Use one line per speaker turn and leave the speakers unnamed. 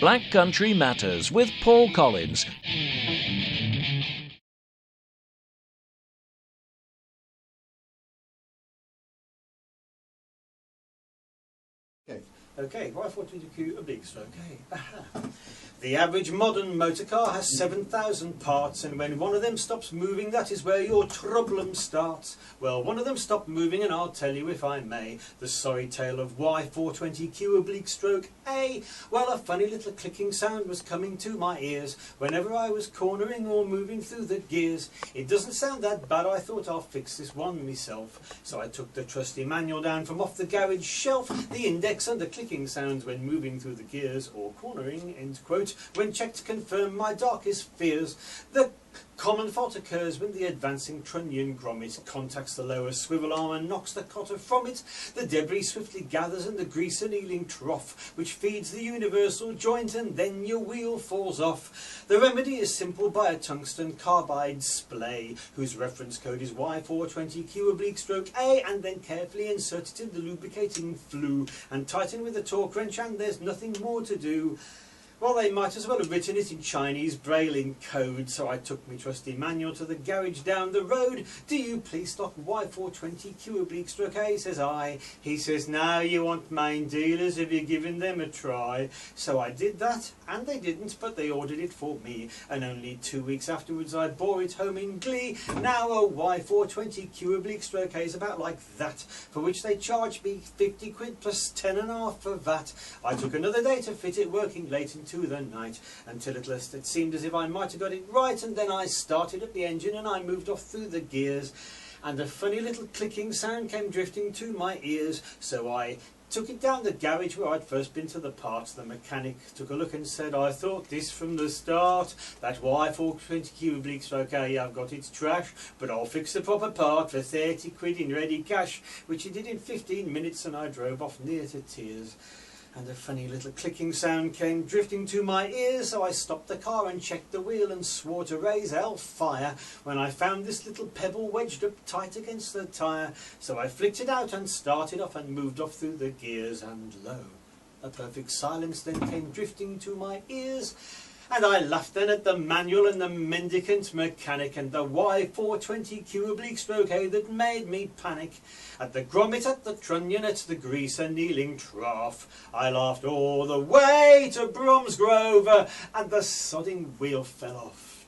Black Country Matters with Paul Collins.
Okay, Y420Q oblique stroke. Okay. The average modern motor car has 7,000 parts, and when one of them stops moving, that is where your troublum starts. Well, one of them stopped moving, and I'll tell you, if I may, the sorry tale of Y420Q oblique stroke A. Well, a funny little clicking sound was coming to my ears whenever I was cornering or moving through the gears. It doesn't sound that bad, I thought I'll fix this one myself. So I took the trusty manual down from off the garage shelf, the index and the clicking sounds when moving through the gears or cornering, end quote, when checked to confirm my darkest fears. The common fault occurs when the advancing trunnion grommet contacts the lower swivel arm and knocks the cotter from it. The debris swiftly gathers in the grease annealing trough, which feeds the universal joint, and then your wheel falls off. The remedy is simple: buy a tungsten carbide splay, whose reference code is Y420Q oblique stroke A, and then carefully insert it in the lubricating flue and tighten with a torque wrench, and there's nothing more to do. Well, they might as well have written it in Chinese braille in code, so I took my trusty manual to the garage down the road. "Do you please stock Y420Q oblique stroke A?" says I. He says, "Now you want main dealers, have you given them a try?" So I did that, and they didn't, but they ordered it for me, and only 2 weeks afterwards I bore it home in glee. Now a Y420Q oblique stroke A is about like that, for which they charged me 50 quid plus 10.5 for VAT. I took another day to fit it, working late into the night, until at last it seemed as if I might have got it right, and then I started up the engine and I moved off through the gears, and a funny little clicking sound came drifting to my ears. So I took it down the garage where I'd first been to the parts. The mechanic took a look and said, "I thought this from the start. That Y420Q oblique stroke A, I've got its trash, but I'll fix the proper part for 30 quid in ready cash," which he did in 15 minutes, and I drove off near to tears. And a funny little clicking sound came drifting to my ears, so I stopped the car and checked the wheel and swore to raise hell fire when I found this little pebble wedged up tight against the tyre. So I flicked it out and started off and moved off through the gears, and lo, a perfect silence then came drifting to my ears. And I laughed then at the manual and the mendicant mechanic, and the Y420Q oblique stroke A that made me panic. At the grommet, at the trunnion, at the grease annealing trough, I laughed all the way to Bromsgrove, and the sodding wheel fell off.